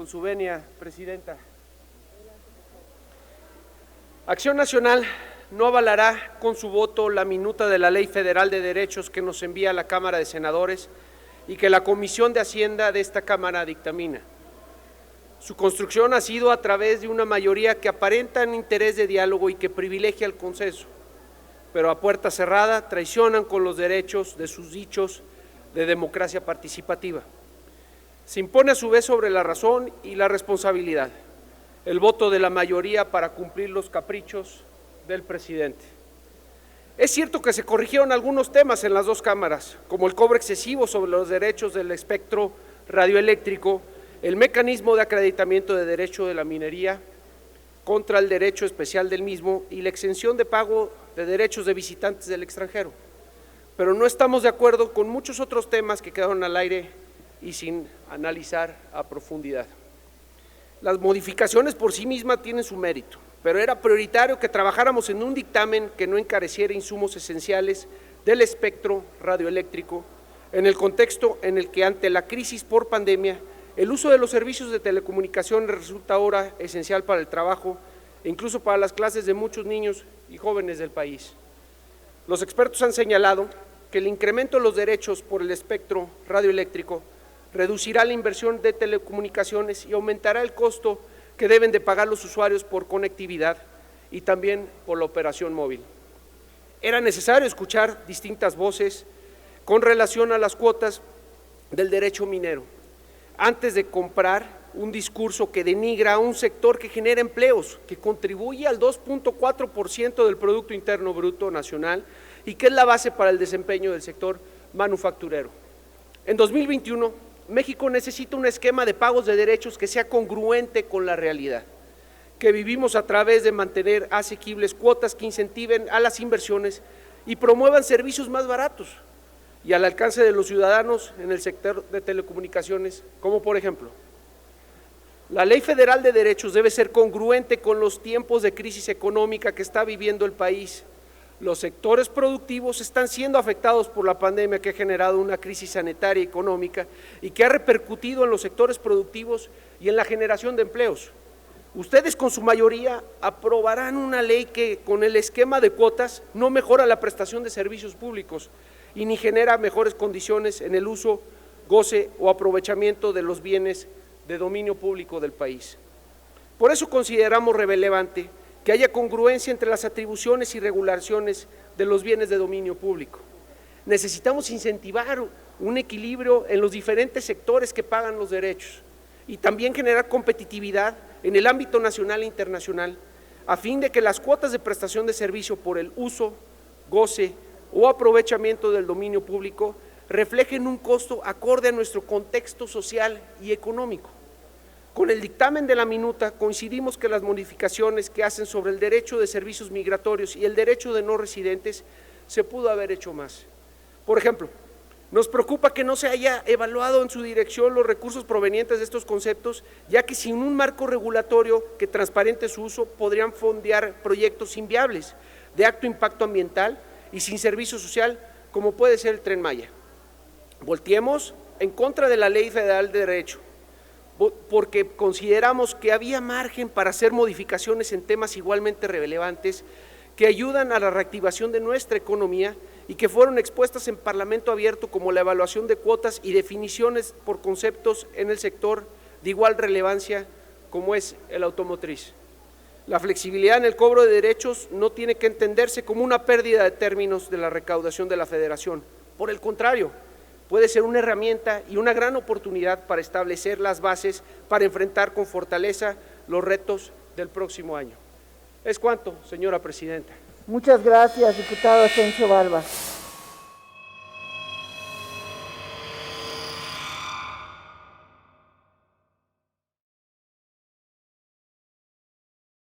Con su venia, Presidenta. Acción Nacional no avalará con su voto la minuta de la Ley Federal de Derechos que nos envía la Cámara de Senadores y que la Comisión de Hacienda de esta Cámara dictamina. Su construcción ha sido a través de una mayoría que aparenta un interés de diálogo y que privilegia el consenso, pero a puerta cerrada traicionan con los derechos de sus dichos de democracia participativa. Se impone a su vez sobre la razón y la responsabilidad el voto de la mayoría para cumplir los caprichos del presidente. Es cierto que se corrigieron algunos temas en las dos cámaras, como el cobro excesivo sobre los derechos del espectro radioeléctrico, el mecanismo de acreditamiento de derecho de la minería contra el derecho especial del mismo y la exención de pago de derechos de visitantes del extranjero. Pero no estamos de acuerdo con muchos otros temas que quedaron al aire y sin analizar a profundidad. Las modificaciones por sí mismas tienen su mérito, pero era prioritario que trabajáramos en un dictamen que no encareciera insumos esenciales del espectro radioeléctrico en el contexto en el que ante la crisis por pandemia el uso de los servicios de telecomunicaciones resulta ahora esencial para el trabajo e incluso para las clases de muchos niños y jóvenes del país. Los expertos han señalado que el incremento de los derechos por el espectro radioeléctrico reducirá la inversión de telecomunicaciones y aumentará el costo que deben de pagar los usuarios por conectividad y también por la operación móvil. Era necesario escuchar distintas voces con relación a las cuotas del derecho minero, antes de comprar un discurso que denigra a un sector que genera empleos, que contribuye al 2.4% del Producto Interno Bruto Nacional y que es la base para el desempeño del sector manufacturero. En 2021, México necesita un esquema de pagos de derechos que sea congruente con la realidad, que vivimos a través de mantener asequibles cuotas que incentiven a las inversiones y promuevan servicios más baratos y al alcance de los ciudadanos en el sector de telecomunicaciones, como por ejemplo, la Ley Federal de Derechos debe ser congruente con los tiempos de crisis económica que está viviendo el país. Los sectores productivos están siendo afectados por la pandemia que ha generado una crisis sanitaria y económica y que ha repercutido en los sectores productivos y en la generación de empleos. Ustedes con su mayoría aprobarán una ley que con el esquema de cuotas no mejora la prestación de servicios públicos y ni genera mejores condiciones en el uso, goce o aprovechamiento de los bienes de dominio público del país. Por eso consideramos relevante que haya congruencia entre las atribuciones y regulaciones de los bienes de dominio público. Necesitamos incentivar un equilibrio en los diferentes sectores que pagan los derechos y también generar competitividad en el ámbito nacional e internacional, a fin de que las cuotas de prestación de servicio por el uso, goce o aprovechamiento del dominio público reflejen un costo acorde a nuestro contexto social y económico. Con el dictamen de la minuta coincidimos que las modificaciones que hacen sobre el derecho de servicios migratorios y el derecho de no residentes se pudo haber hecho más. Por ejemplo, nos preocupa que no se haya evaluado en su dirección los recursos provenientes de estos conceptos, ya que sin un marco regulatorio que transparente su uso podrían fondear proyectos inviables de alto impacto ambiental y sin servicio social, como puede ser el Tren Maya. Volteemos en contra de la Ley Federal de Derecho, porque consideramos que había margen para hacer modificaciones en temas igualmente relevantes que ayudan a la reactivación de nuestra economía y que fueron expuestas en Parlamento abierto, como la evaluación de cuotas y definiciones por conceptos en el sector de igual relevancia como es el automotriz. La flexibilidad en el cobro de derechos no tiene que entenderse como una pérdida de términos de la recaudación de la Federación. Por el contrario, puede ser una herramienta y una gran oportunidad para establecer las bases para enfrentar con fortaleza los retos del próximo año. Es cuanto, señora Presidenta. Muchas gracias, diputado Asensio Balbas.